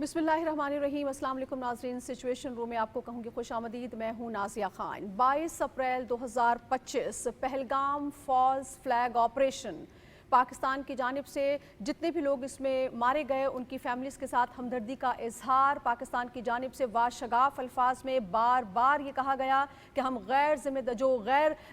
बिस्मिल्लाहिर्रहमानिर्रहीम। अस्सलाम वालेकुम नाज़रीन, सिचुएशन रूम में आपको कहूँगी खुश आमदीद। मैं हूँ नाज़िया खान। 22 अप्रैल 2025 Pahalgam false flag operation, Pakistan की जानिब से जितने भी लोग इसमें मारे गए उनकी फैमिलीज़ के साथ हमदर्दी का इजहार। पाकिस्तान की जानिब से वाशगाफ अल्फाज में बार बार ये कहा गया कि हम गैर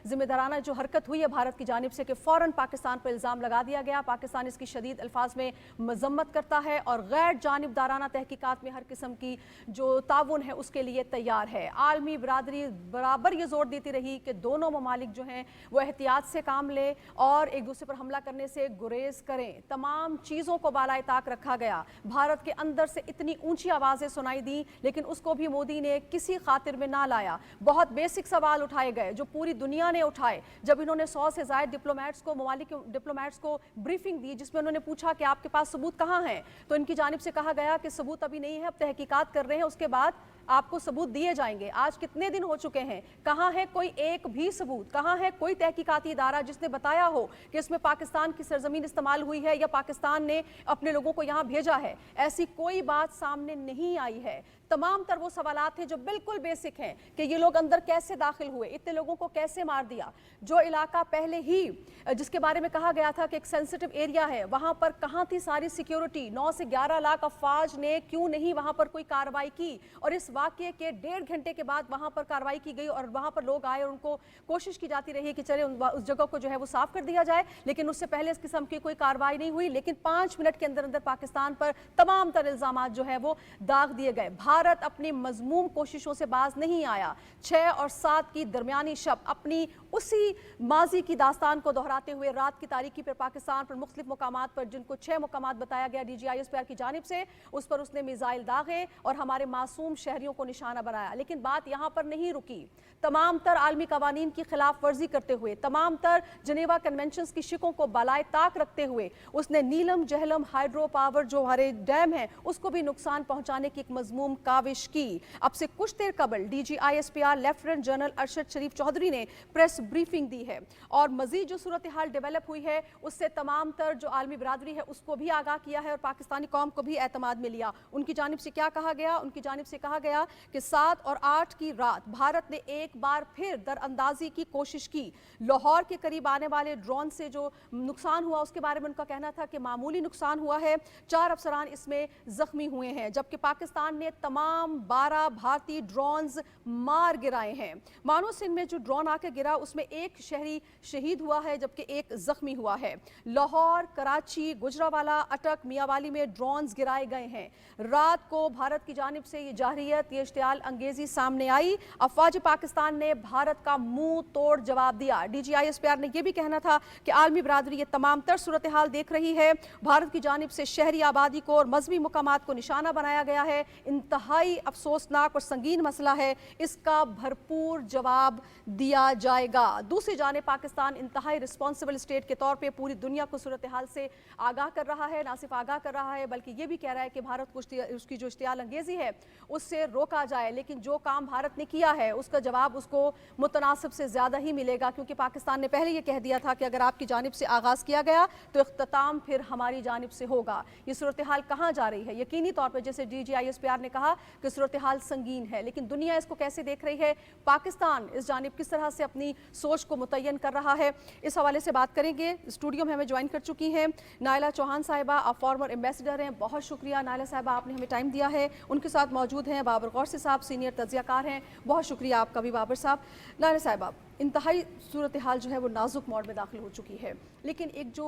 जिम्मेदाराना जो हरकत हुई है भारत की जानिब से कि फ़ौरन पाकिस्तान पर इल्ज़ाम लगा दिया गया। पाकिस्तान इसकी शदीद अल्फाज में मजम्मत करता है और गैर जानिबदाराना तहकीकात में हर किस्म की जो ताउन है उसके लिए तैयार है। आलमी बरादरी बराबर ये जोर देती रही कि दोनों ममालिक जो हैं वो एहतियात से काम लें और एक दूसरे पर हमला करने से गुरेज करें। तमाम चीज़ों को बालाए ताक रखा गया। भारत के अंदर से इतनी ऊंची आवाज़ें सुनाई दी लेकिन उसको भी मोदी ने किसी खातिर में ना लाया। बहुत बेसिक सवाल उठाए गए जो पूरी दुनिया ने उठाए जब इन्होंने 100 से ज़ायद डिप्लोमेट्स को ममालिक डिप्लोमेट्स को ब्रीफिंग दी, जिसमें उन्होंने पूछा कि आपके पास सबूत कहाँ हैं। तो इनकी जानिब से कहा गया कि सबूत अभी नहीं है, अब तहकीकात कर रहे हैं, उसके बाद आपको सबूत दिए जाएंगे। आज कितने दिन हो चुके हैं, कहाँ है कोई एक भी सबूत, कहाँ है कोई तहकीकाती इदारा जिसने बताया हो कि इसमें पाकिस्तान की सरजमीन इस्तेमाल हुई है या पाकिस्तान ने अपने लोगों को यहाँ भेजा है। ऐसी कोई बात सामने नहीं आई है। तमाम तर वो सवालात हैं जो बिल्कुल बेसिक हैं कि ये लोग अंदर कैसे दाखिल हुए, इतने लोगों को कैसे मार दिया। जो इलाका पहले ही जिसके बारे में कहा गया था कि एक सेंसिटिव एरिया है, वहाँ पर कहाँ थी सारी सिक्योरिटी। 9 से 11 लाख अफवाज ने क्यों नहीं वहाँ पर कोई कार्रवाई की। और इस वाक़ये के 1.5 घंटे के बाद वहाँ पर कार्रवाई की गई और वहाँ पर लोग आए और उनको कोशिश की जाती रही कि चले उस जगह को जो है वो साफ कर दिया जाए, लेकिन उससे पहले इस किस्म की कोई कार्रवाई नहीं हुई। लेकिन 5 मिनट के अंदर अंदर पाकिस्तान पर तमाम तर इल्ज़ामात जो है वो दाग दिए गए। भारत अपनी मजमूम कोशिशों से बाज नहीं आया। 6 और 7 की दरमियानी शब अपनी उसी माजी की दास्तान को दोहराते हुए रात की तारीकी पर पाकिस्तान पर मुख्तलिफ मुकामात पर, जिनको 6 मुकामात बताया गया DGISPR की जानिब से, उस पर उसने मिसाइल दागे और हमारे मासूम शहरियों को निशाना बनाया। लेकिन बात यहाँ पर नहीं रुकी। तमाम तर आलमी कवानीन की खिलाफ वर्जी करते हुए, तमाम तर जनेवा कन्वेंशंस की शिकों को बालाए ताक रखते हुए उसने नीलम जहलम हाइड्रो पावर जो हमारे डैम है उसको भी नुकसान पहुंचाने की एक मजमूम काविश की। अब से कुछ देर कबल DGISPR लेफ्टिनेंट जनरल अरशद शरीफ चौधरी ने प्रेस ब्रीफिंग दी है और मजीद जो सूरत हाल डेवलप हुई है उससे तमाम तर जो आलमी बरादरी है उसको भी आगाह किया है और पाकिस्तानी कौम को भी एतमाद में लिया। उनकी जानिब से क्या कहा गया? उनकी जानिब से कहा गया कि 7 और 8 की रात भारत ने एक बार फिर दरअंदाजी की कोशिश की। लाहौर के करीब आने वाले ड्रोन से जो नुकसान हुआ उसके बारे में उनका कहना था कि मामूली नुकसान हुआ है, 4 अफसरान इसमें जख्मी हुए हैं, जबकि पाकिस्तान ने तमाम 12 भारतीय ड्रोन्स मार गिराए हैं। मानो सिंह में जो ड्रोन आके गिरा उसमें एक शहरी शहीद हुआ है जबकि एक जख्मी हुआ है। लाहौर, कराची, गुजरावाला, अटक, मियावाली में ड्रोन्स गिराए गए हैं। रात को भारत की जानिब से ये जाहिरियत, ये इश्तियाल अंगेजी सामने आई। अफवाज पाकिस्तान ने भारत का मुंह तोड़ जवाब दिया। DGISPR ने यह भी कहना था कि आलमी बरादरी ये तमाम तर सूरत हाल देख रही है। भारत की जानिब से शहरी आबादी को और मजहबी मुकामात को निशाना बनाया गया है। इंतहाई अफसोसनाक और संगीन मसला है, इसका भरपूर जवाब दिया जाएगा। दूसरी जानिब पाकिस्तान इंतहाई रिस्पॉन्सिबल स्टेट के तौर पर पूरी दुनिया को सूरत हाल से आगाह कर रहा है। ना सिर्फ आगाह कर रहा है बल्कि ये भी कह रहा है कि भारत को उसकी जो इश्तियाल अंगेजी है उससे रोका जाए। लेकिन जो काम भारत ने किया है उसका जवाब उसको मुतनासिब से ज़्यादा ही मिलेगा, क्योंकि पाकिस्तान ने पहले ये कह दिया था कि अगर आपकी जानिब से आगाज़ किया गया तो इख्तिताम फिर हमारी जानिब से होगा। ये सूरत हाल कहाँ जा रही है? यकीनी तौर पर जैसे DGISPR ने कहा कि सूरत हाल संगीन है, लेकिन दुनिया इसको कैसे देख रही है, पाकिस्तान इस जानिब किस तरह से अपनी सोच को मुतय्यन कर रहा है, इस हवाले से बात करेंगे। स्टूडियो में हमें ज्वाइन कर चुकी हैं नायला चौहान साहिबा, आप फॉर्मर एम्बेसडर हैं। बहुत शुक्रिया नायला साहिबा, आपने हमें टाइम दिया है। उनके साथ मौजूद हैं बाबर गौसी साहब, सीनियर तज्ज़ियाकार हैं। बहुत शुक्रिया आपका भी बाबर साहब। नायला साहिबा, इंतहाई सूरत हाल जो है वो नाजुक मोड में दाखिल हो चुकी है, लेकिन एक जो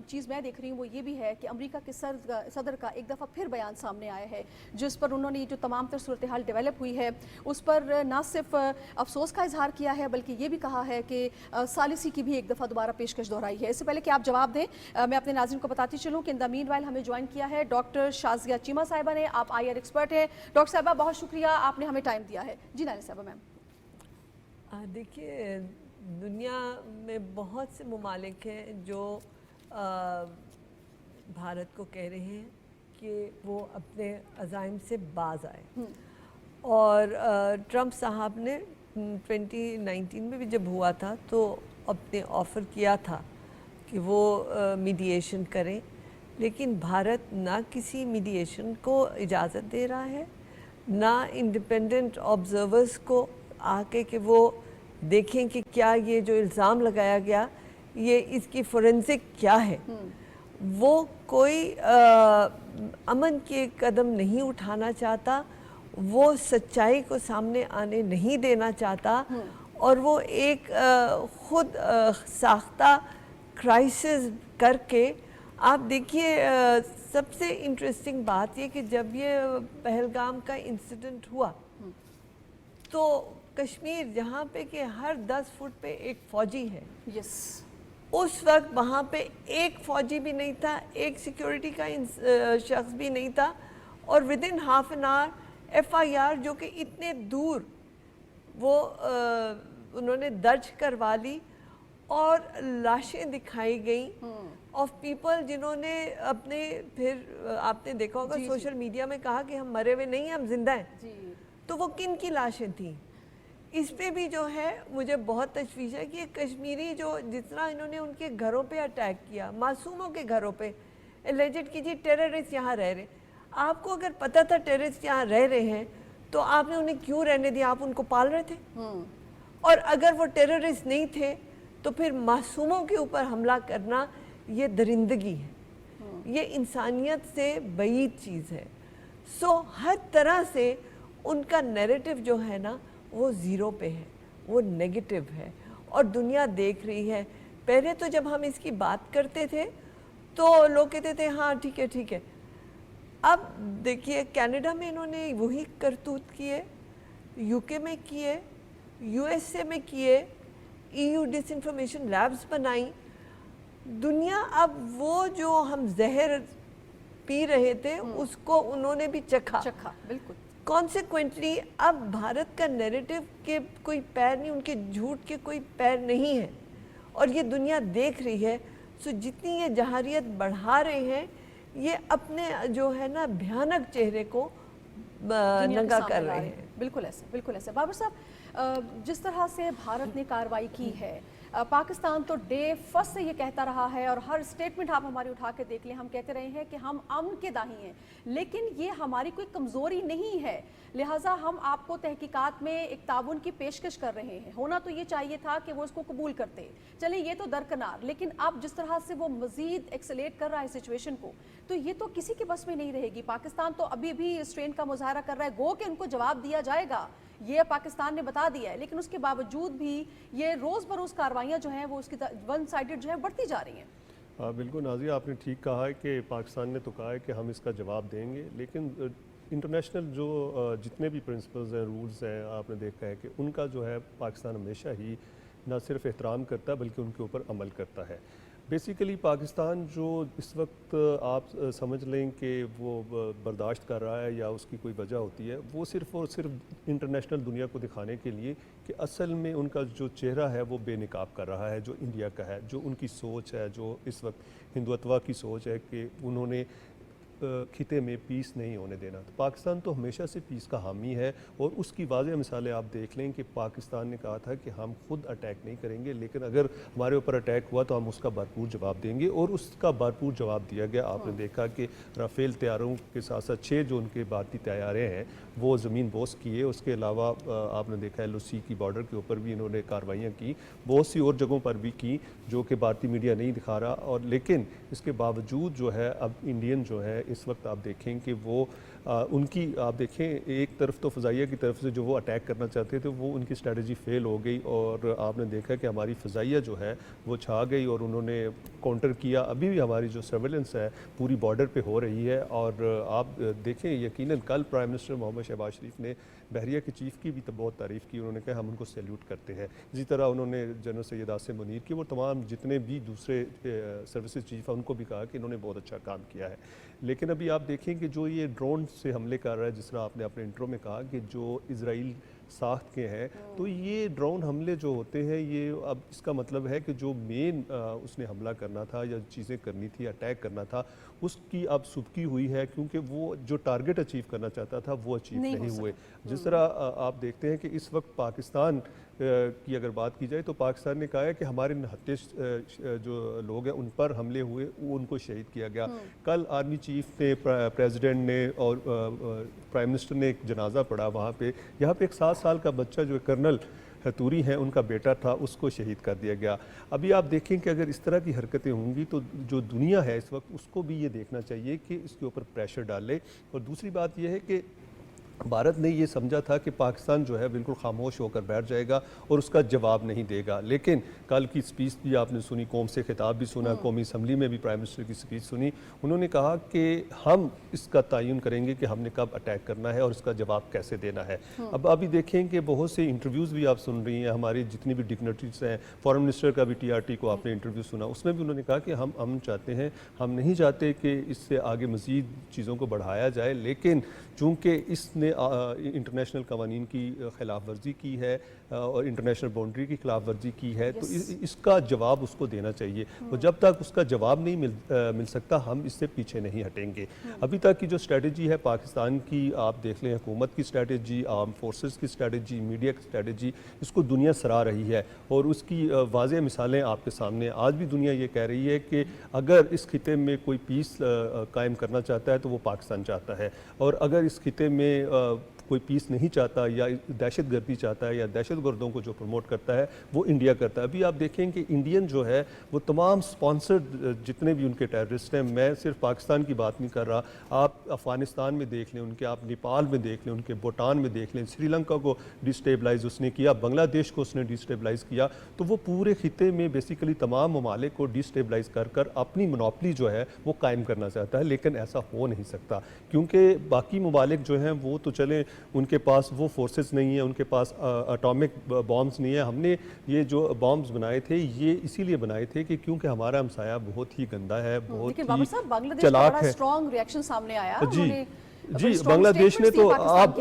चीज़ मैं देख रही हूँ वो ये भी है कि अमेरिका के सदर का एक दफ़ा फिर बयान सामने आया है जिस पर उन्होंने जो तमाम तर सूरत हाल डेवलप हुई है उस पर ना सिर्फ अफसोस का इजहार किया है बल्कि ये भी कहा है कि सालिसी की भी एक दफ़ा दोबारा पेशकश दोहराई है। इससे पहले कि आप जवाब दें, मैं अपने नाज़रीन को बताती चलूँ कि इन द मीनवाइल हमें ज्वाइन किया है डॉक्टर शाजिया चीमा साहिबा ने। आप IR एक्सपर्ट हैं। डॉक्टर साहिबा बहुत शुक्रिया, आपने हमें टाइम दिया है। जी नायला साहिबा मैम। देखिए, दुनिया में बहुत से ममालिक हैं जो भारत को कह रहे हैं कि वो अपने अज़ाइम से बाज आए। और ट्रंप साहब ने 2019 में भी जब हुआ था तो अपने ऑफ़र किया था कि वो मीडिएशन करें لیکن بھارت نہ کسی میڈیشن کو اجازت دے رہا ہے، نہ انڈیپینڈنٹ آبزرورز کو آ کے کہ وہ دیکھیں کہ کیا یہ جو الزام لگایا گیا یہ اس کی فورینسک کیا ہے، وہ کوئی امن کے قدم نہیں اٹھانا چاہتا، وہ سچائی کو سامنے آنے نہیں دینا چاہتا، اور وہ ایک خود ساختہ کرائسس کر کے آپ دیکھیے سب سے انٹرسٹنگ بات یہ کہ جب یہ پہلگام کا انسیڈنٹ ہوا تو کشمیر جہاں پہ کہ ہر 10 فٹ پہ ایک فوجی ہے، اس وقت وہاں پہ ایک فوجی بھی نہیں تھا، ایک سیکیورٹی کا شخص بھی نہیں تھا، اور within half an hour F I R جو کہ اتنے دور وہ انہوں نے درج کروا لی، اور لاشیں دکھائی گئیں آف پیپل جنہوں نے اپنے، پھر آپ نے دیکھا ہوگا سوشل میڈیا میں کہا کہ ہم مرے ہوئے نہیں، ہم زندہ ہیں، تو وہ کن کی لاشیں تھیں؟ اس پہ بھی جو ہے مجھے بہت تشویش ہے کہ کشمیری جو جس طرح انہوں نے ان کے گھروں پہ اٹیک کیا، معصوموں کے گھروں پہ، اللیجڈ کیجیے ٹیررسٹ یہاں رہ رہے، آپ کو اگر پتہ تھا ٹیررسٹ یہاں رہ رہے ہیں تو آپ نے انہیں کیوں رہنے دیا؟ آپ ان کو پال رہے تھے، اور اگر وہ ٹیررسٹ نہیں تھے تو پھر معصوموں کے اوپر حملہ کرنا یہ درندگی ہے، یہ انسانیت سے بعید چیز ہے۔ سو ہر طرح سے ان کا نیریٹو جو ہے نا وہ زیرو پہ ہے، وہ نیگیٹو ہے، اور دنیا دیکھ رہی ہے۔ پہلے تو جب ہم اس کی بات کرتے تھے تو لوگ کہتے تھے ہاں ٹھیک ہے ٹھیک ہے، اب دیکھیے کینیڈا میں انہوں نے وہی کرتوت کیے، یو کے میں کیے، یو ایس اے میں کیے، ای یو ڈس انفارمیشن لیبز بنائیں، دنیا اب وہ جو ہم زہر پی رہے تھے اس کو انہوں نے بھی چکھا، بالکل۔ کانسیکوینٹلی اب بھارت کا نیریٹو کے کوئی پیر نہیں، ان کے جھوٹ کے کوئی پیر نہیں ہے، اور یہ دنیا دیکھ رہی ہے۔ سو جتنی یہ جہاریت بڑھا رہے ہیں یہ اپنے جو ہے نا بھیانک چہرے کو ننگا کر رہے ہیں۔ بالکل ایسے، بالکل ایسے۔ بابر صاحب، جس طرح سے بھارت نے کارروائی کی ہے، پاکستان تو ڈے فرسٹ سے یہ کہتا رہا ہے، اور ہر سٹیٹمنٹ آپ ہماری اٹھا کے دیکھ لیں، ہم کہتے رہے ہیں کہ ہم امن کے داہی ہیں، لیکن یہ ہماری کوئی کمزوری نہیں ہے، لہٰذا ہم آپ کو تحقیقات میں ایک تعاون کی پیشکش کر رہے ہیں۔ ہونا تو یہ چاہیے تھا کہ وہ اس کو قبول کرتے، چلیں یہ تو درکنار، لیکن اب جس طرح سے وہ مزید ایکسلیٹ کر رہا ہے سچویشن کو، تو یہ تو کسی کے بس میں نہیں رہے گی۔ پاکستان تو ابھی بھی اسٹرین کا مظاہرہ کر رہا ہے، گو کہ ان کو جواب دیا جائے گا، یہ پاکستان نے بتا دیا ہے، لیکن اس کے باوجود بھی یہ روز بروز کارروائیاں جو ہیں وہ اس کی ون سائیڈڈ جو ہے بڑھتی جا رہی ہیں۔ بالکل نازیہ، آپ نے ٹھیک کہا ہے کہ پاکستان نے تو کہا ہے کہ ہم اس کا جواب دیں گے، لیکن انٹرنیشنل جو جتنے بھی پرنسپلز ہیں، رولز ہیں، آپ نے دیکھا ہے کہ ان کا جو ہے پاکستان ہمیشہ ہی نہ صرف احترام کرتا ہے بلکہ ان کے اوپر عمل کرتا ہے۔ بیسیکلی پاکستان جو اس وقت آپ سمجھ لیں کہ وہ برداشت کر رہا ہے یا اس کی کوئی وجہ ہوتی ہے، وہ صرف اور صرف انٹرنیشنل دنیا کو دکھانے کے لیے کہ اصل میں ان کا جو چہرہ ہے وہ بے نقاب کر رہا ہے، جو انڈیا کا ہے، جو ان کی سوچ ہے، جو اس وقت ہندوتوا کی سوچ ہے کہ انہوں نے خطے میں پیس نہیں ہونے دینا۔ تو پاکستان تو ہمیشہ سے پیس کا حامی ہے، اور اس کی واضح مثالیں آپ دیکھ لیں کہ پاکستان نے کہا تھا کہ ہم خود اٹیک نہیں کریں گے، لیکن اگر ہمارے اوپر اٹیک ہوا تو ہم اس کا بھرپور جواب دیں گے، اور اس کا بھرپور جواب دیا گیا۔ آپ نے دیکھا کہ رافیل طیاروں کے ساتھ ساتھ 6 جو ان کے بھارتی طیارے ہیں وہ زمین بوس کیے، اس کے علاوہ آپ نے دیکھا ایل او سی کی بارڈر کے اوپر بھی انہوں نے کارروائیاں کی، بہت سی اور جگہوں پر بھی کی جو کہ بھارتی میڈیا نہیں دکھا رہا، اور لیکن اس کے باوجود جو ہے اب انڈین جو ہے اس وقت آپ دیکھیں کہ وہ ان کی آپ دیکھیں ایک طرف تو فضائیہ کی طرف سے جو وہ اٹیک کرنا چاہتے تھے وہ ان کی اسٹریٹجی فیل ہو گئی، اور آپ نے دیکھا کہ ہماری فضائیہ جو ہے وہ چھا گئی اور انہوں نے کاؤنٹر کیا۔ ابھی بھی ہماری جو سرویلنس ہے پوری بارڈر پہ ہو رہی ہے، اور آپ دیکھیں یقیناً کل پرائم منسٹر محمد شہباز شریف نے بحریہ کے چیف کی بھی تو بہت تعریف کی، انہوں نے کہا ہم ان کو سیلیوٹ کرتے ہیں۔ اسی طرح انہوں نے جنرل سید عاصم منیر کی، وہ تمام جتنے بھی دوسرے سروسز چیف ہیں ان کو بھی کہا کہ انہوں نے بہت اچھا کام کیا ہے۔ لیکن ابھی آپ دیکھیں کہ جو یہ ڈرون سے حملے کر رہا ہے، جس طرح آپ نے اپنے انٹرو میں کہا کہ جو اسرائیل ساخت کے ہیں، تو یہ ڈرون حملے جو ہوتے ہیں یہ اب اس کا مطلب ہے کہ جو مین اس نے حملہ کرنا تھا یا چیزیں کرنی تھی، اٹیک کرنا تھا، اس کی اب سبکی ہوئی ہے، کیونکہ وہ جو ٹارگٹ اچیو کرنا چاہتا تھا وہ اچیو نہیں ہوئے۔ جس طرح آپ دیکھتے ہیں کہ اس وقت پاکستان की अगर बात की जाए तो पाकिस्तान ने कहा है कि हमारे 29 जो लोग हैं उन पर हमले हुए, उनको शहीद किया गया। कल आर्मी चीफ ने, प्रेसिडेंट ने और प्राइम मिनिस्टर ने एक जनाजा पढ़ा वहाँ पे। यहाँ पे एक 7 साल का बच्चा जो कर्नल हतूरी हैं, उनका बेटा था, उसको शहीद कर दिया गया। अभी आप देखें कि अगर इस तरह की हरकतें होंगी तो जो दुनिया है इस वक्त, उसको भी ये देखना चाहिए कि इसके ऊपर प्रेशर डाले। और दूसरी बात यह है कि भारत ने ये समझा था कि पाकिस्तान जो है बिल्कुल खामोश होकर बैठ जाएगा और उसका जवाब नहीं देगा, लेकिन कल की स्पीच भी आपने सुनी, कौम से खिताब भी सुना, कौमी असम्बली में भी प्राइम मिनिस्टर की स्पीच सुनी। उन्होंने कहा कि हम इसका तयन करेंगे कि हमने कब अटैक करना है और इसका जवाब कैसे देना है। अब अभी देखें कि बहुत से इंटरव्यूज़ भी आप सुन रही हैं, हमारी जितनी भी डिग्नेटरीज हैं, फॉरेन मिनिस्टर का भी TRT को आपने इंटरव्यू सुना, उसमें भी उन्होंने कहा कि हम चाहते हैं, हम नहीं चाहते कि इससे आगे मज़ीद चीज़ों को बढ़ाया जाए, लेकिन चूँकि इसने इंटरनेशनल कवानीन की खिलाफ वर्जी की है और इंटरनेशनल बाउंड्री की खिलाफ वर्जी की है, तो इसका जवाब उसको देना चाहिए। और जब तक उसका जवाब नहीं मिल सकता, हम इससे पीछे नहीं हटेंगे। अभी तक की जो स्ट्रेटजी है पाकिस्तान की, आप देख लें, हुकूमत की स्ट्रेटजी, आर्म फोर्सेस की स्ट्रेटजी, मीडिया की स्ट्रेटजी, इसको दुनिया सराह रही है और उसकी वाज़ेह मिसालें आपके सामने। आज भी दुनिया ये कह रही है कि अगर इस खिते में कोई पीस कायम करना चाहता है तो वो पाकिस्तान चाहता है, और अगर इस खिते में कोई पीस नहीं चाहता या दहशत गर्दी चाहता है या दहशत गर्दों को जो प्रमोट करता है वो इंडिया करता है। अभी आप देखें कि इंडियन जो है वो तमाम स्पॉन्सर्ड जितने भी उनके टेररिस्ट हैं, मैं सिर्फ पाकिस्तान की बात नहीं कर रहा, आप अफ़गानिस्तान में देख लें उनके, आप नेपाल में देख लें उनके, भूटान में देख लें, श्रीलंका को डिस्टेबलाइज उसने किया, बांग्लादेश को उसने डिस्टेबलाइज किया। तो वो पूरे खिते में बेसिकली तमाम ममालिक को डिस्टेबलाइज कर कर अपनी मोनोपली जो है वो कायम करना चाहता है, लेकिन ऐसा हो नहीं सकता क्योंकि बाकी ममालिक जो हैं वो तो चले, उनके पास वो फोर्सेस नहीं है, उनके पास एटॉमिक बॉम्ब्स नहीं है। हमने ये जो बॉम्ब्स बनाए थे ये इसीलिए बनाए थे कि क्योंकि हमारा हमसाया बहुत ही गंदा है, बहुत ही चालाक है। स्ट्रॉन्ग रिएक्शन सामने आया जी, बांग्लादेश ने तो आप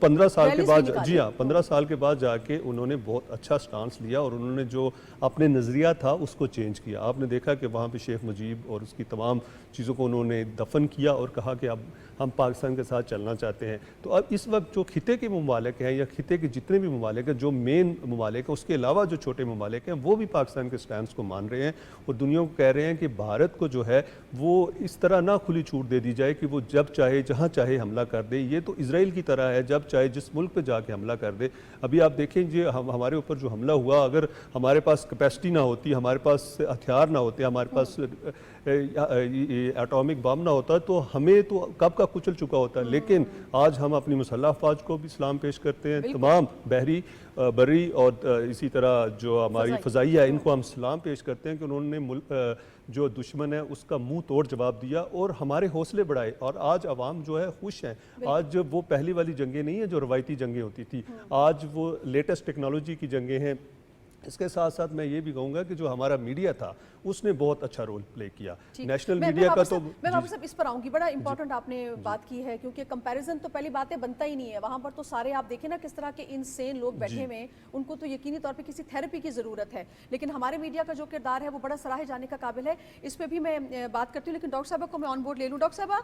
15 साल के बाद, जी हाँ, 15 साल के बाद जाके उन्होंने बहुत अच्छा स्टांस लिया और उन्होंने जो अपने नज़रिया था उसको चेंज किया। आपने देखा कि वहाँ पे शेख मुजीब और उसकी तमाम चीज़ों को उन्होंने दफन किया और कहा कि अब हम पाकिस्तान के साथ चलना चाहते हैं। तो अब इस वक्त जो खिते के ममालिक हैं या खिते के जितने भी ममालिक हैं, जो मेन ममालिक हैं, उसके अलावा जो छोटे ममालिक हैं, वो भी पाकिस्तान के स्टैंड को मान रहे हैं और दुनिया को कह रहे हैं कि भारत को जो है वो इस तरह ना खुली छूट दे दी जाए कि वो जब चाहे जहाँ चाहे हमला कर दे। ये तो इजराइल की तरह है, जब चाहे जिस मुल्क पे जाके हमला कर दे। अभी आप देखें जी, हमारे ऊपर जो हमला हुआ, अगर हमारे पास कैपेसिटी ना होती, हमारे पास हथियार ना होते, हमारे पास एटॉमिक बम ना होता, तो हमें तो कब का कुचल चुका होता है। लेकिन आज हम अपनी मुसल्लह अफवाज को भी सलाम पेश करते हैं, तमाम बहरी, बरी और इसी तरह जो हमारी फ़ज़ाइया है, इनको हम सलाम पेश करते हैं कि उन्होंने जो दुश्मन है उसका मुंह तोड़ जवाब दिया और हमारे हौसले बढ़ाए। और आज अवाम जो है खुश हैं। आज वो पहली वाली जंगें नहीं है जो रवायती जंगें होती थी, आज वो लेटेस्ट टेक्नोलॉजी की जंगें हैं। इसके साथ साथ मैं ये भी कहूँगा कि जो हमारा मीडिया था उसने बहुत अच्छा रोल प्ले किया। नेशनल मीडिया का तो मैं वापस इस पर आऊँगी, बड़ा इंपॉर्टेंट आपने बात की है क्योंकि कंपैरिजन तो पहली बात है बनता ही नहीं है। वहाँ पर तो सारे आप देखें ना किस तरह के इनसेन लोग बैठे हुए हैं, उनको तो यकीनी तौर पे किसी थेरेपी की ज़रूरत है। लेकिन हमारे मीडिया का जो किरदार है वो बड़ा सराहे जाने का काबिल है। इस पर भी मैं बात करती हूँ, लेकिन डॉक्टर साहबा को मैं ऑन बोर्ड ले लूँ। डॉक्टर साहबा,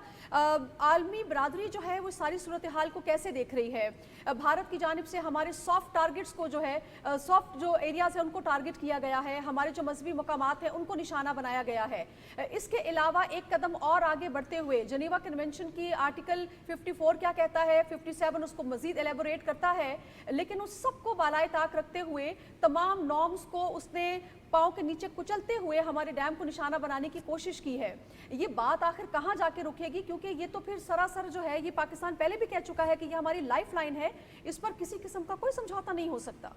आलमी बरादरी जो है वो सारी सूरत हाल को कैसे देख रही है? भारत की जानिब से हमारे सॉफ्ट टारगेट्स को जो है, सॉफ्ट जो एरियाज है उनको टारगेट किया गया है, हमारे जो मजहबी मकामात हैं उनको निशाना बनाया गया है। इसके अलावा एक कदम और आगे बढ़ते हुए जेनेवा कन्वेंशन की आर्टिकल 54 क्या कहता है, 57 उसको मजीद एलेबोरेट करता है, लेकिन उस सबको बालाए ताक रखते हुए तमाम नॉर्म्स को उसने पाँव के नीचे कुचलते हुए हमारे डैम को निशाना बनाने की कोशिश की है। ये बात आखिर कहाँ जाके रुकेगी? क्योंकि ये तो फिर सरासर जो है, ये पाकिस्तान पहले भी कह चुका है कि ये हमारी लाइफ लाइन है, इस पर किसी किस्म का कोई समझौता नहीं हो सकता।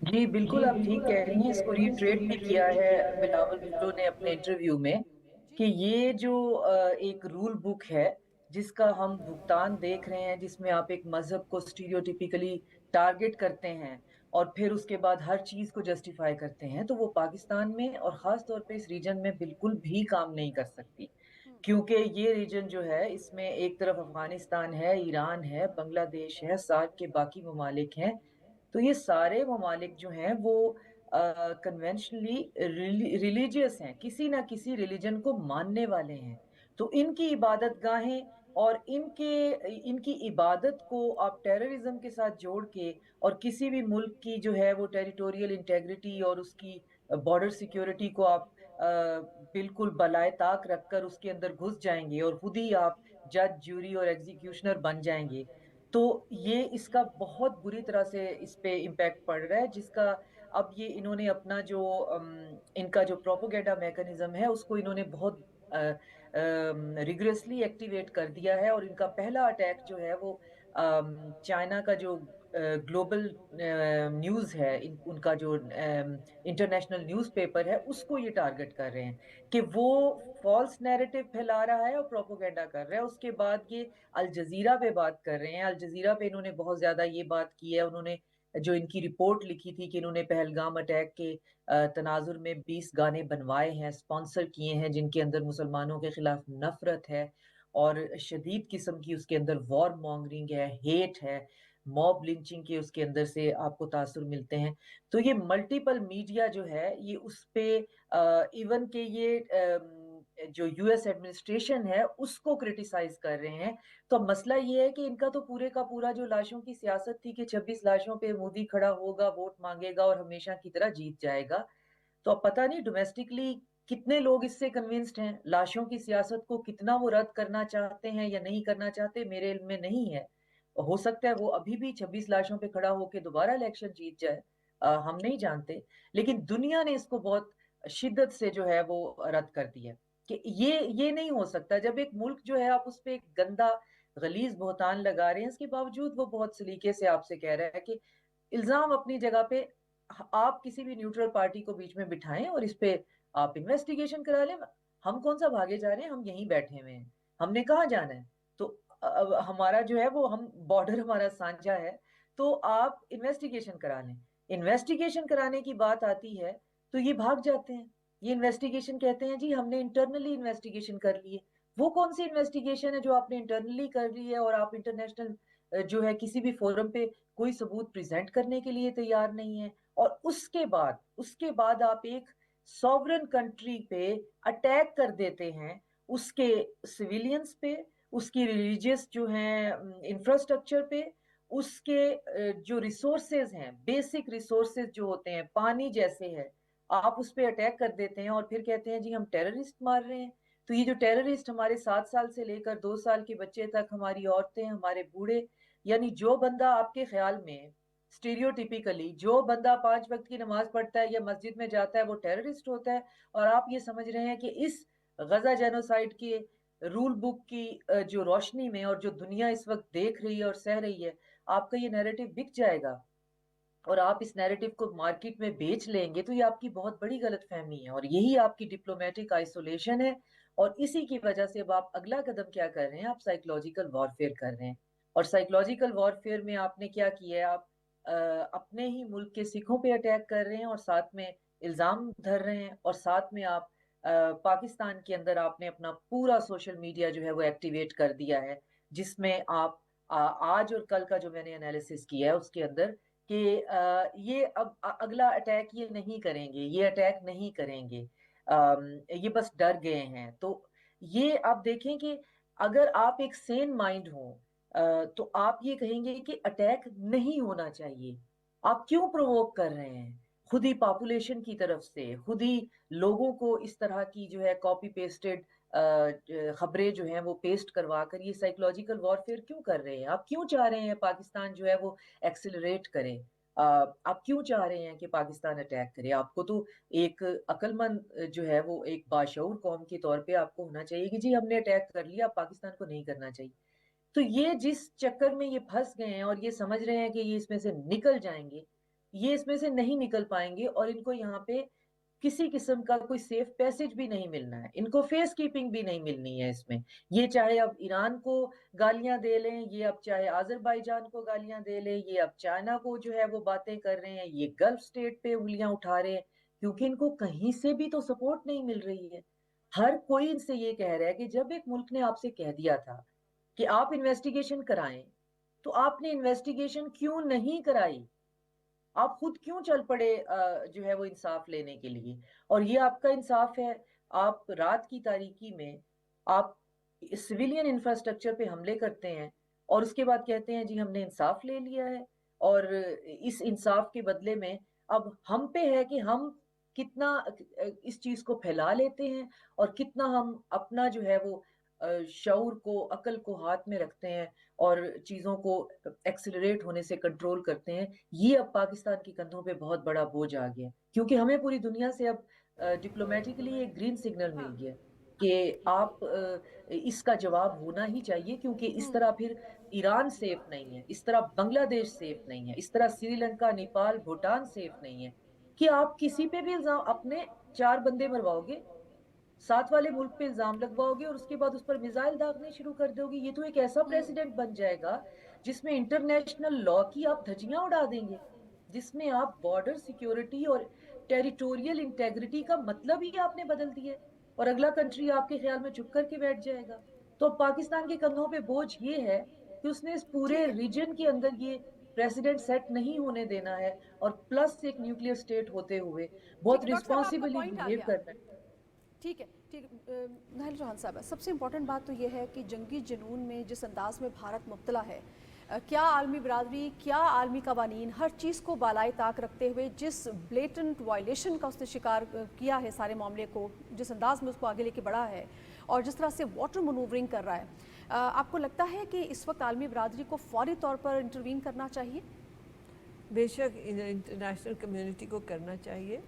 जी बिल्कुल, आप ठीक कह रही हैं। इसको रिट्रेट भी किया है बिलावल भुट्टो ने अपने इंटरव्यू में कि ये जो एक रूल बुक है जिसका हम भुगतान देख रहे हैं, जिसमें आप एक मजहब को स्टीरियोटिपिकली टारगेट करते हैं और फिर उसके बाद हर चीज को जस्टिफाई करते हैं, तो वो पाकिस्तान में और खास तौर पे इस रीजन में बिल्कुल भी काम नहीं कर सकती। क्योंकि ये रीजन जो है, इसमें एक तरफ अफगानिस्तान है, ईरान है, बांग्लादेश है, सार्क के बाकी ममालिक हैं। तो ये सारे ममालिक जो हैं वो कन्वेंशनली रिलीजियस हैं, किसी ना किसी रिलीजन को मानने वाले हैं। تو ان کی عبادت گاہیں اور ان کی عبادت کو آپ ٹیررزم کے ساتھ جوڑ کے اور کسی بھی ملک کی جو ہے وہ ٹیریٹوریل انٹیگریٹی اور اس کی بارڈر سیکیورٹی کو آپ بالکل بالائے طاق رکھ کر اس کے اندر گھس جائیں گے اور خود ہی آپ جج جوری اور ایگزیکیوشنر بن جائیں گے، تو یہ اس کا بہت بری طرح سے اس پہ امپیکٹ پڑ رہا ہے، جس کا اب یہ انہوں نے اپنا جو ان کا جو پروپوگینڈا میکنزم ہے اس کو انہوں نے بہت ریگریسلی ایکٹیویٹ کر دیا ہے، اور ان کا پہلا اٹیک جو ہے وہ چائنا کا جو گلوبل نیوز ہے، ان کا جو انٹرنیشنل نیوز پیپر ہے، اس کو یہ ٹارگٹ کر رہے ہیں کہ وہ فالس نیریٹو پھیلا رہا ہے اور پروپوگینڈا کر رہا ہے۔ اس کے بعد یہ الجزیرہ پہ بات کر رہے ہیں، الجزیرہ پہ انہوں نے بہت زیادہ یہ بات کی ہے، انہوں نے جو ان کی رپورٹ لکھی تھی کہ انہوں نے پہلگام اٹیک کے تناظر میں 20 گانے بنوائے ہیں، سپانسر کیے ہیں، جن کے اندر مسلمانوں کے خلاف نفرت ہے اور شدید قسم کی اس کے اندر وار مانگرنگ ہے، ہیٹ ہے، موب لنچنگ کے اس کے اندر سے آپ کو تاثر ملتے ہیں۔ تو یہ ملٹیپل میڈیا جو ہے یہ اس پہ ایون کہ یہ جو یو ایس ایڈمنسٹریشن ہے اس کو کرٹیسائز کر رہے ہیں۔ تو مسئلہ یہ ہے کہ ان کا تو پورے کا پورا جو لاشوں کی سیاست تھی کہ 26 لاشوں پہ مودی کھڑا ہوگا، ووٹ مانگے گا اور ہمیشہ کی طرح جیت جائے گا، تو اب پتہ نہیں ڈومیسٹکلی کتنے لوگ اس سے کنونسڈ ہیں، لاشوں کی سیاست کو کتنا وہ رد کرنا چاہتے ہیں یا نہیں کرنا چاہتے، میرے علم میں نہیں ہے۔ ہو سکتا ہے وہ ابھی بھی 26 لاشوں پہ کھڑا ہو کے دوبارہ الیکشن جیت جائے، ہم نہیں جانتے، لیکن دنیا نے اس کو بہت شدت سے جو ہے وہ رد کر دیا کہ یہ نہیں ہو سکتا۔ جب ایک ملک جو ہے آپ اس پہ ایک گندا غلیظ بہتان لگا رہے ہیں، اس کے باوجود وہ بہت سلیقے سے آپ سے کہہ رہا ہے کہ الزام اپنی جگہ پہ، آپ کسی بھی نیوٹرل پارٹی کو بیچ میں بٹھائیں اور اس پہ آپ انویسٹیگیشن کرا لیں، ہم کون سا بھاگے جا رہے ہیں، ہم یہیں بیٹھے ہوئے ہیں، ہم نے کہاں جانا ہے؟ تو ہمارا جو ہے وہ ہم بارڈر ہمارا سانجا ہے، تو آپ انویسٹیگیشن کرا لیں۔ انویسٹیگیشن کرانے کی بات آتی ہے تو یہ بھاگ جاتے ہیں، یہ انویسٹیگیشن کہتے ہیں جی ہم نے انٹرنلی انویسٹیگیشن کر لی ہے۔ وہ کون سی انویسٹیگیشن ہے جو آپ نے انٹرنلی کر لی ہے اور آپ انٹرنیشنل جو ہے کسی بھی فورم پہ کوئی ثبوت پریزنٹ کرنے کے لیے تیار نہیں ہے؟ اور اس کے بعد آپ ایک سوورن کنٹری پہ اٹیک کر دیتے ہیں، اس کے سویلینز پہ، اس کی ریلیجیس جو ہیں انفراسٹرکچر پہ، اس کے جو ریسورسز ہیں، بیسک ریسورسز جو ہوتے ہیں پانی جیسے ہے، آپ اس پہ اٹیک کر دیتے ہیں اور پھر کہتے ہیں جی ہم ٹیررسٹ مار رہے ہیں۔ تو یہ جو ٹیررسٹ ہمارے 7 سال سے لے کر 2 سال کے بچے تک، ہماری عورتیں، ہمارے بوڑھے، یعنی جو بندہ آپ کے خیال میں اسٹیریوٹیپیکلی جو بندہ 5 وقت کی نماز پڑھتا ہے یا مسجد میں جاتا ہے وہ ٹیررسٹ ہوتا ہے، اور آپ یہ سمجھ رہے ہیں کہ اس غزہ جینوسائیڈ کے رول بک کی جو روشنی میں اور جو دنیا اس وقت دیکھ رہی ہے اور سہ رہی ہے، آپ کا یہ نیریٹو بک جائے گا اور آپ اس نیریٹو کو مارکیٹ میں بیچ لیں گے، تو یہ آپ کی بہت بڑی غلط فہمی ہے اور یہی آپ کی ڈپلومیٹک آئسولیشن ہے۔ اور اسی کی وجہ سے اب آپ اگلا قدم کیا کر رہے ہیں، آپ سائیکلوجیکل وارفیئر کر رہے ہیں، اور سائیکلوجیکل وارفیئر میں آپ نے کیا کیا ہے، آپ اپنے ہی ملک کے سکھوں پہ اٹیک کر رہے ہیں اور ساتھ میں الزام دھر رہے ہیں، اور ساتھ میں آپ پاکستان کے اندر آپ نے اپنا پورا سوشل میڈیا جو ہے وہ ایکٹیویٹ کر دیا ہے، جس میں آپ آج اور کل کا جو میں نے انالیسس کیا ہے اس کے اندر کہ یہ اب اگلا اٹیک یہ نہیں کریں گے، یہ اٹیک نہیں کریں گے، یہ بس ڈر گئے ہیں۔ تو یہ آپ دیکھیں کہ اگر آپ ایک سین مائنڈ ہوں تو آپ یہ کہیں گے کہ اٹیک نہیں ہونا چاہیے، آپ کیوں پرووک کر رہے ہیں؟ خود ہی پاپولیشن کی طرف سے خود ہی لوگوں کو اس طرح کی جو ہے کاپی پیسٹڈ خبریں جو ہیں وہ پیسٹ کروا کر یہ سائیکلوجیکل وارفیئر کیوں کر رہے ہیں؟ آپ کیوں چاہ رہے ہیں پاکستان جو ہے وہ ایکسلریٹ کرے؟ آپ کیوں چاہ رہے ہیں کہ پاکستان اٹیک کرے؟ آپ کو تو ایک عقل مند جو ہے وہ ایک باشعور قوم کے طور پہ آپ کو ہونا چاہیے کہ جی ہم نے اٹیک کر لیا، پاکستان کو نہیں کرنا چاہیے۔ تو یہ جس چکر میں یہ پھنس گئے ہیں اور یہ سمجھ رہے ہیں کہ یہ اس میں سے نکل جائیں گے، یہ اس میں سے نہیں نکل پائیں گے، اور ان کو یہاں پہ کسی قسم کا کوئی سیف پیسج بھی نہیں ملنا ہے، ان کو فیس کیپنگ بھی نہیں ملنی ہے اس میں۔ یہ چاہے اب ایران کو گالیاں دے لیں، یہ اب چاہے آذربائیجان کو گالیاں دے لیں، یہ اب چائنا کو جو ہے وہ باتیں کر رہے ہیں، یہ گلف سٹیٹ پہ انگلیاں اٹھا رہے ہیں، کیونکہ ان کو کہیں سے بھی تو سپورٹ نہیں مل رہی ہے۔ ہر کوئی ان سے یہ کہہ رہا ہے کہ جب ایک ملک نے آپ سے کہہ دیا تھا کہ آپ انویسٹیگیشن کرائیں، تو آپ نے انویسٹیگیشن کیوں نہیں کرائی؟ آپ خود کیوں چل پڑے جو ہے وہ انصاف لینے کے لیے؟ اور یہ آپ کا انصاف ہے، آپ رات کی تاریکی میں آپ सिविलियन इंफ्रास्ट्रक्चर पे हमले करते हैं और उसके बाद कहते हैं जी हमने इंसाफ ले लिया है, और इस इंसाफ के बदले में अब हम पे है कि हम कितना इस चीज को फैला लेते हैं और कितना हम अपना जो है वो शऊर को, अकल को हाथ में रखते हैं और चीजों को एक्सिलरेट होने से कंट्रोल करते हैं। ये अब पाकिस्तान के कंधों पे बहुत बड़ा बोझ आ गया, क्योंकि हमें पूरी दुनिया से अब डिप्लोमेटिकली एक ग्रीन सिग्नल मिल गया कि आप इसका जवाब होना ही चाहिए, क्योंकि इस तरह फिर ईरान सेफ नहीं है, इस तरह बांग्लादेश सेफ नहीं है, इस तरह श्रीलंका, नेपाल, भूटान सेफ नहीं है, कि आप किसी पे भी इल्जाम, अपने 4 बंदे मरवाओगे, साथ वाले मुल्क पे इल्जाम लगवाओगे और उसके बाद उस पर मिसाइल दागने शुरू कर दोगे। ये तो एक ऐसा प्रेसिडेंट बन जाएगा जिसमें इंटरनेशनल लॉ की आप धज्जियां उड़ा देंगे, जिसमें आप बॉर्डर सिक्योरिटी और टेरिटोरियल इंटेग्रिटी का मतलब ही आपने बदल दिया है, और अगला कंट्री आपके ख्याल में चुप करके बैठ जाएगा। तो पाकिस्तान के कंधों पे बोझ ये है कि उसने इस पूरे रीजन के अंदर ये प्रेसिडेंट सेट नहीं होने देना है, और प्लस एक न्यूक्लियर स्टेट होते हुए बहुत ठीक है, डॉक्टर साहब, आपका रिस्पॉन्सिबली पॉइंट आ बिहेव गया। करना है। ठीक है, ठीक है। नाहिल चौहान साहब, सबसे इम्पोर्टेंट बात तो ये है कि जंगी जुनून में जिस अंदाज में भारत मुब्तला है, क्या आलमी बिरादरी, क्या आलमी कवानीन, हर चीज़ को बालाई ताक रखते हुए जिस ब्लेटेंट वायलेशन का उसने शिकार किया है सारे मामले को, जिस अंदाज में उसको आगे लेके बढ़ा है और जिस तरह से वाटर मनूवरिंग कर रहा है, आपको लगता है कि इस वक्त आलमी बिरादरी को फौरी तौर पर इंटरवीन करना चाहिए? बेशक इंटरनेशनल कम्युनिटी को करना चाहिए।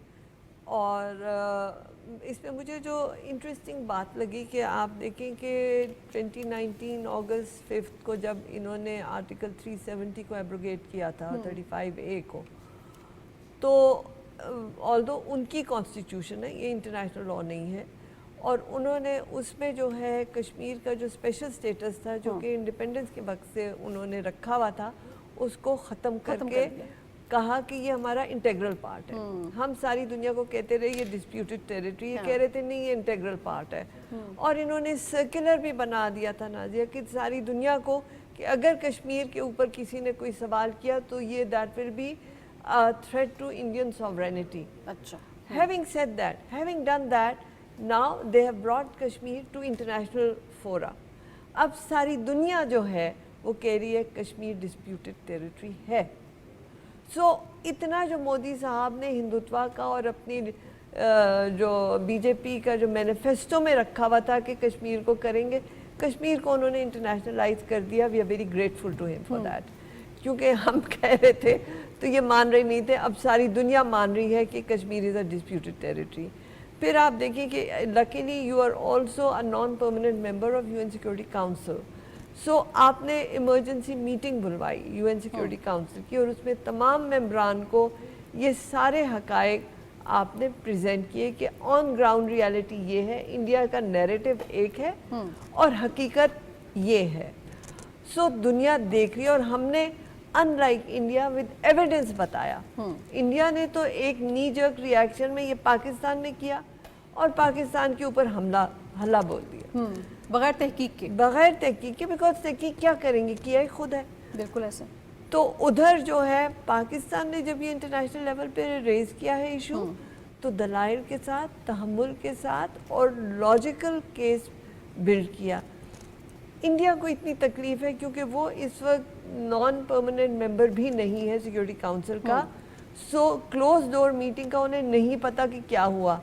और इसमें मुझे जो इंटरेस्टिंग बात लगी कि आप देखें कि 2019 अगस्त 5 को जब इन्होंने आर्टिकल 370 को एब्रोगेट किया था, 35A को, तो ऑल्दो उनकी कॉन्स्टिट्यूशन है, ये इंटरनेशनल लॉ नहीं है, और उन्होंने उसमें जो है कश्मीर का जो स्पेशल स्टेटस था, जो कि इंडिपेंडेंस के वक्त से उन्होंने रखा हुआ था, उसको ख़त्म करके कहा कि ये हमारा इंटेग्रल पार्ट है। हम सारी दुनिया को कहते रहे ये डिस्प्यूटेड टेरिटरी, ये कह रहे थे नहीं ये इंटेग्रल पार्ट है। और इन्होंने सर्कुलर भी बना दिया था नाज़िया कि सारी दुनिया को कि अगर कश्मीर के ऊपर किसी ने कोई सवाल किया तो ये that will be threat to Indian sovereignty. अच्छा, having said that, having done that, now they have brought Kashmir to international fora. अब सारी दुनिया जो है वो कह रही है कश्मीर डिस्प्यूटेड टेरिटरी है। इतना जो मोदी साहब ने हिंदुत्व का और अपनी जो बीजेपी का जो मैनिफेस्टो में रखा हुआ था कि कश्मीर को करेंगे, कश्मीर को उन्होंने इंटरनेशनलाइज कर दिया। We are very grateful to him for that, क्योंकि हम कह रहे थे तो ये मान रहे नहीं थे, अब सारी दुनिया मान रही है कि Kashmir is a disputed territory. फिर आप देखिए कि luckily you are also a non permanent member of UN security council. आपने इमरजेंसी मीटिंग बुलवाई यूएन सिक्योरिटी काउंसिल की, और उसमें तमाम मेंबरान को ये सारे हकायक आपने प्रेजेंट किए कि ऑन ग्राउंड रियलिटी ये है, इंडिया का नैरेटिव एक है और हकीकत ये है। दुनिया देख रही है, और हमने अनलाइक इंडिया विद एविडेंस बताया। इंडिया ने तो एक नी जर्क रिएक्शन में ये पाकिस्तान ने किया और पाकिस्तान के ऊपर हल्ला बोल दिया बगैर तहकीक के। बगैर तहकीक के, बिकॉज तहकीक क्या करेंगे, किया ही खुद है। बिल्कुल ऐसे। तो उधर जो है पाकिस्तान ने जब ये इंटरनेशनल लेवल पे रेज किया है इशू, तो दलाइल के साथ, तहम्मुल के साथ और लॉजिकल केस बिल्ड किया। इंडिया को इतनी तकलीफ है क्योंकि वो इस वक्त नॉन परमानेंट मेंबर भी नहीं है सिक्योरिटी काउंसिल का। क्लोज डोर मीटिंग का उन्हें नहीं पता कि क्या हुआ।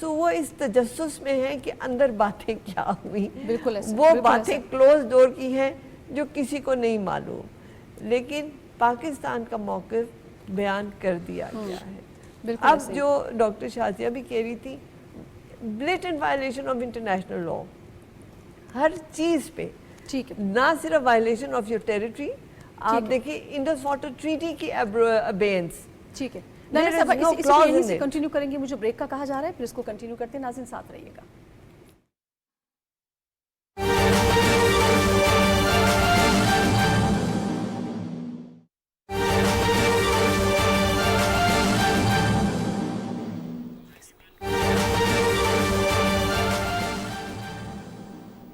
वो इस तजस्सुस में है कि अंदर बातें क्या हुई। बिल्कुल ऐसे, वो बातें क्लोज डोर की हैं जो किसी को नहीं मालूम, लेकिन पाकिस्तान का मौक़िफ़ बयान कर दिया गया है। अब जो डॉक्टर शाजिया भी कह रही थी, blatant violation of international law हर चीज़ पे, ठीक है, ना सिर्फ वायलेशन ऑफ योर टेरिटरी। आप देखिए इंडस वाटर ट्रीटी की अबेयंस, ठीक है। यहीं से कंटिन्यू करेंगे, मुझे ब्रेक का कहा जा रहा है, फिर इसको कंटिन्यू करते हैं। नाज़रीन साथ रहिएगा।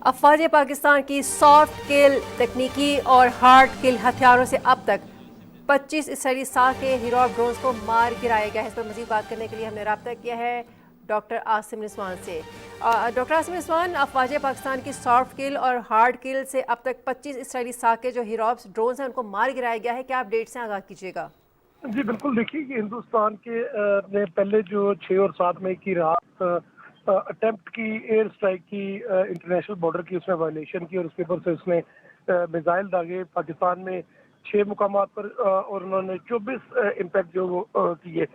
अफवाज पाकिस्तान की सॉफ्ट किल तकनीकी और हार्ड किल हथियारों से अब तक 25 इसराइली साल के हिरॉर ड्रोन्स को मार गिराया गया है। इस पर मज़ीद बात करने के लिए हमने रब्ता किया है डॉक्टर आसिम रिजवान से। ڈاکٹر عاصم رضوان، افواج پاکستان کی سافٹ کل اور ہارڈ کل سے اب تک 25 اسرائیلی ساکھ کے جو ہیروپس ڈرونز ہیں ان کو مار گرایا گیا ہے، کیا اپڈیٹ سے آگاہ کیجیے گا؟ جی بالکل، دیکھیے کہ ہندوستان کے نے پہلے جو 6 اور 7 مئی کی رات اٹیمپٹ کی ایئر اسٹرائک کی انٹرنیشنل بارڈر کی، اس میں وائلیشن کی اور اس کے اوپر سے اس نے میزائل داغے پاکستان میں 6 مقامات پر اور انہوں نے 24 امپیکٹ جو وہ کیے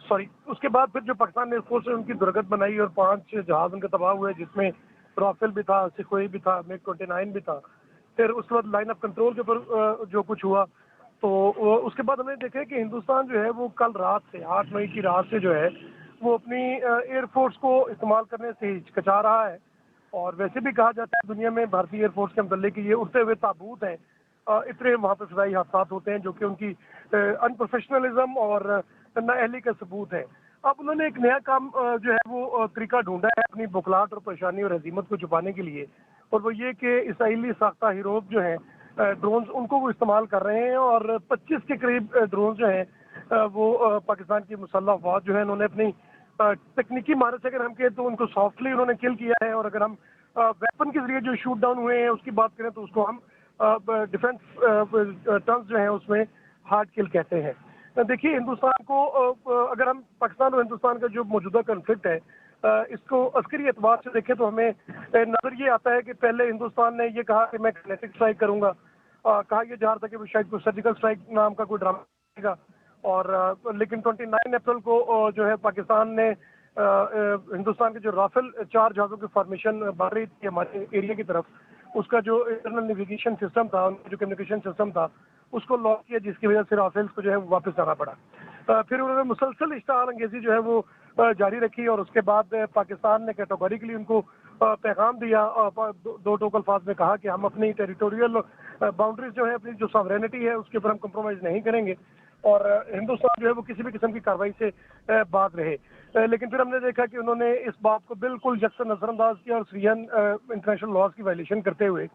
سوری. اس کے بعد پھر جو پاکستان نے فورس نے ان کی درگت بنائی اور 5 جہاز ان کا تباہ ہوئے، جس میں رافیل بھی تھا، سکھوئی بھی تھا، میگ 29 بھی تھا. پھر اس کے بعد لائن آف کنٹرول کے اوپر جو کچھ ہوا تو اس کے بعد ہم نے دیکھا کہ ہندوستان جو ہے وہ کل رات سے 8 مئی کی رات سے جو ہے وہ اپنی ایئر فورس کو استعمال کرنے سے ہچکچا رہا ہے. اور ویسے بھی کہا جاتا ہے دنیا میں بھارتی ایئر فورس کے متعلق کہ یہ اڑتے ہوئے تابوت ہیں، اتنے وہاں پہ فضائی حادثات ہوتے ہیں جو کہ ان کی ان پروفیشنلزم اور نااہلی کا ثبوت ہے. اب انہوں نے ایک نیا کام جو ہے وہ طریقہ ڈھونڈا ہے اپنی بخلاہٹ اور پریشانی اور ہزیمت کو چھپانے کے لیے، اور وہ یہ کہ اسرائیلی ساختہ ہیروپ جو ہیں ڈرونز ان کو وہ استعمال کر رہے ہیں. اور 25 کے قریب ڈرونز جو ہیں وہ پاکستان کی مسلح افواج جو ہے انہوں نے اپنی تکنیکی مہارت سے اگر ہم کہیں تو ان کو سافٹلی انہوں نے کل کیا ہے، اور اگر ہم ویپن کے ذریعے جو شوٹ ڈاؤن ہوئے ہیں اس کی بات کریں تو اس کو ہم ڈیفینس ٹرمز جو ہیں اس میں ہارڈ کل کہتے ہیں. دیکھیے ہندوستان کو اگر ہم پاکستان اور ہندوستان کا جو موجودہ کنفلکٹ ہے اس کو عسکری اعتبار سے دیکھیں تو ہمیں نظر یہ آتا ہے کہ پہلے ہندوستان نے یہ کہا کہ میں کائنیٹک اسٹرائک کروں گا، کہا یہ جا رہا تھا کہ وہ شاید کوئی سرجیکل اسٹرائک نام کا کوئی ڈرامہ کرے گا، اور لیکن 29 اپریل کو جو ہے پاکستان نے ہندوستان کے جو رافیل 4 جہازوں کی فارمیشن بڑھ رہی تھی ہمارے ایریا کی طرف، اس کا جو انٹرنل نیویگیشن سسٹم تھا، ان کا جو کمیونیکیشن سسٹم تھا اس کو لاک کیا، جس کی وجہ سے رافیلس کو جو ہے واپس جانا پڑا. پھر انہوں نے مسلسل اشتعال انگیزی جو ہے وہ جاری رکھی، اور اس کے بعد پاکستان نے کیٹیگوریکلی ان کو پیغام دیا، 2 ٹوک الفاظ میں کہا کہ ہم اپنی ٹیریٹوریل باؤنڈریز جو ہے اپنی جو ساورینٹی ہے اس کے اوپر ہم کمپرومائز نہیں کریں گے، اور ہندوستان جو ہے وہ کسی بھی قسم کی کارروائی سے باز رہے. لیکن پھر ہم نے دیکھا کہ انہوں نے اس بات کو بالکل یکسر نظر انداز کیا اور سیرین انٹرنیشنل لاز کی وائلیشن کرتے ہوئے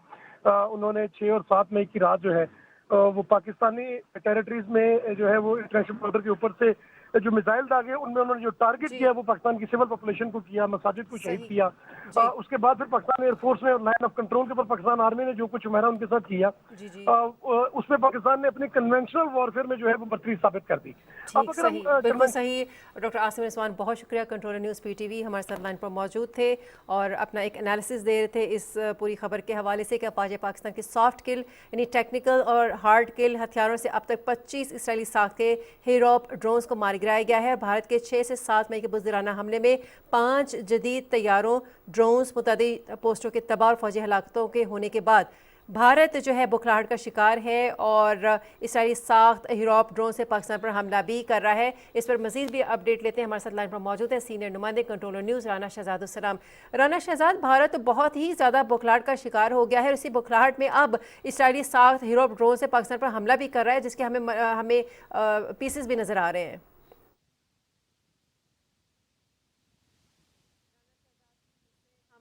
انہوں نے 6 اور 7 مئی کی رات جو ہے وہ پاکستانی ٹیریٹریز میں جو ہے وہ انٹرنیشنل بارڈر کے اوپر سے جو میزائل داغے ان میں انہوں نے جو ٹارگٹ کیا وہ پاکستان کی سول پاپولیشن کو کیا، مساجد کو شہید کیا. اس کے بعد پھر پاکستان ایئر فورس نے اور لائن آف کنٹرول کے اوپر پاکستان آرمی نے جو کچھ ہمارا ان کے ساتھ کیا اس میں پاکستان نے اپنی کنونشنل وارفیئر میں جو ہے وہ برتری ثابت کر دی. ٹھیک، صحیح، بالکل صحیح. ڈاکٹر عاصم رضوان بہت شکریہ، control news P T V ہمارے ساتھ لائن پر موجود تھے اور اپنا ایک انالیسس دے رہے تھے اس پوری خبر کے حوالے سے کہ افواج پاکستان کی سافٹ کل یعنی ٹیکنیکل اور ہارڈ کل ہتھیاروں سے اب تک 25 اسرائیلی ساخت کے ہیروپ ڈرونز کو مار گرایا گیا ہے. بھارت کے 6 سے 7 مئی کے بزدلانہ حملے میں 5 جدید طیاروں، ڈرونز، متعدد پوسٹوں کے تباہ اور فوجی ہلاکتوں کے ہونے کے بعد بھارت جو ہے بکھلاہٹ کا شکار ہے اور اسرائیلی ساخت ہیروپ ڈرون سے پاکستان پر حملہ بھی کر رہا ہے. اس پر مزید بھی اپڈیٹ لیتے ہیں. ہمارے ساتھ لائن پر موجود ہے سینئر نمائندے کنٹرول نیوز رانا شہزاد. السلام رانا شہزاد، بھارت بہت ہی زیادہ بکھلاہٹ کا شکار ہو گیا ہے اور اسی بکھلاہٹ میں اب اسرائیلی ساخت ہیروپ ڈرون سے پاکستان پر حملہ بھی کر رہا ہے جس کے ہمیں پیسز بھی نظر آ رہے ہیں.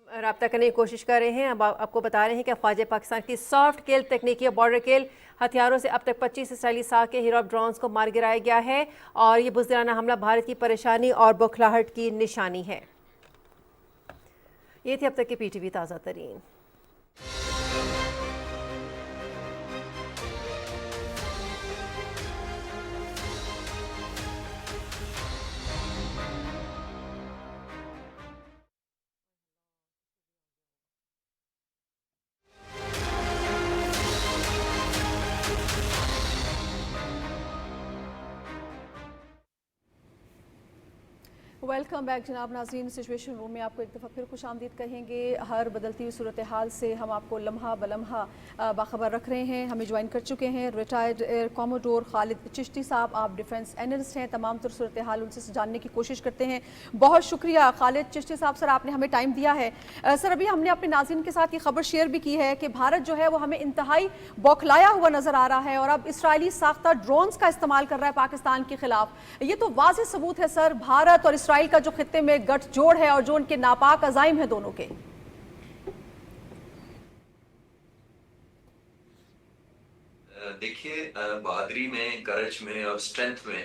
رابطہ کرنے کی کوشش کر رہے ہیں. اب آپ کو بتا رہے ہیں کہ افواج پاکستان کی سافٹ کل تکنیکی اور بارڈر کل ہتھیاروں سے اب تک 25 اسرائیلی ساخت کے ہیروپ ڈرونز کو مار گرایا گیا ہے اور یہ بزدلانہ حملہ بھارت کی پریشانی اور بکھلاہٹ کی نشانی ہے. یہ تھی اب تک کی پی ٹی وی تازہ ترین. ویلکم بیک جناب ناظرین. سچویشن روم میں آپ کو ایک دفعہ پھر خوش آمدید کہیں گے. ہر بدلتی ہوئی صورتحال سے ہم آپ کو لمحہ بلمحہ باخبر رکھ رہے ہیں. ہمیں جوائن کر چکے ہیں ریٹائرڈ ایئر کوموڈور خالد چشتی صاحب. آپ ڈیفنس اینالسٹ ہیں. تمام تر صورتحال ان سے جاننے کی کوشش کرتے ہیں. بہت شکریہ خالد چشتی صاحب. سر آپ نے ہمیں ٹائم دیا ہے. سر ابھی ہم نے اپنے ناظرین کے ساتھ یہ خبر شیئر بھی کی ہے کہ بھارت جو ہے وہ ہمیں انتہائی بوکھلایا ہوا نظر آ رہا ہے اور اب اسرائیلی ساختہ ڈرونز کا استعمال کر رہا ہے پاکستان کے خلاف. یہ تو واضح ثبوت ہے سر بھارت اور اسرائیل کا جو خطے میں گٹھ جوڑ ہے اور جو ان کے ناپاک عزائم ہیں دونوں کے. دیکھیے بہادری میں، کرج میں اور اسٹرینتھ میں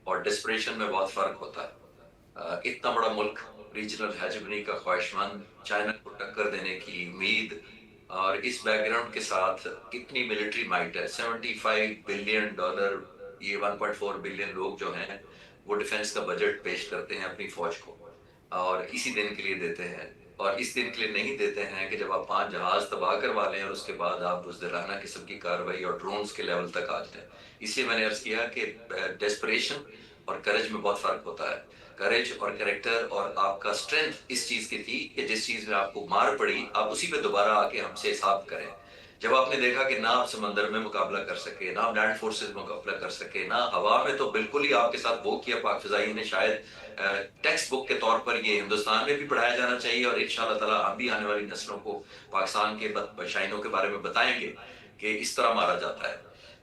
اور ڈسپریشن میں بہت فرق ہوتا ہے. اتنا بڑا ملک ریجنل ہیجمنی کا خواہشمند، چائنا کو ٹکر دینے کی امید، اور اس بیک گراؤنڈ کے ساتھ کتنی ملٹری مائٹ ہے، $75 بلین، یہ 1.4 بلین لوگ جو ہیں وہ ڈیفنس کا بجٹ پیش کرتے ہیں اپنی فوج کو، اور اسی دن کے لیے دیتے ہیں، اور اس دن کے لیے نہیں دیتے ہیں کہ جب آپ 5 جہاز تباہ کروا لیں اور اس کے بعد آپ بزدلانہ قسم کی کارروائی اور ڈرونز کے لیول تک آ جائیں۔ اس لیے میں نے عرض کیا کہ ڈیسپریشن اور کرج میں بہت فرق ہوتا ہے۔ کریج اور کریکٹر اور آپ کا اسٹرینتھ اس چیز کی تھی کہ جس چیز میں آپ کو مار پڑی آپ اسی پہ دوبارہ آ کے ہم سے حساب کریں۔ جب آپ نے دیکھا کہ نہ آپ سمندر میں مقابلہ کر سکے، نہ آپ لینڈ فورسز میں مقابلہ کر سکے، نہ ہوا میں، تو بالکل ہی آپ کے ساتھ وہ کیا پاک فضائیہ نے شاید ٹیکسٹ بک کے طور پر یہ ہندوستان میں بھی پڑھایا جانا چاہیے، اور انشاءاللہ تعالیٰ ہم بھی آنے والی نسلوں کو پاکستان کے شائنوں کے بارے میں بتائیں گے کہ اس طرح مارا جاتا ہے۔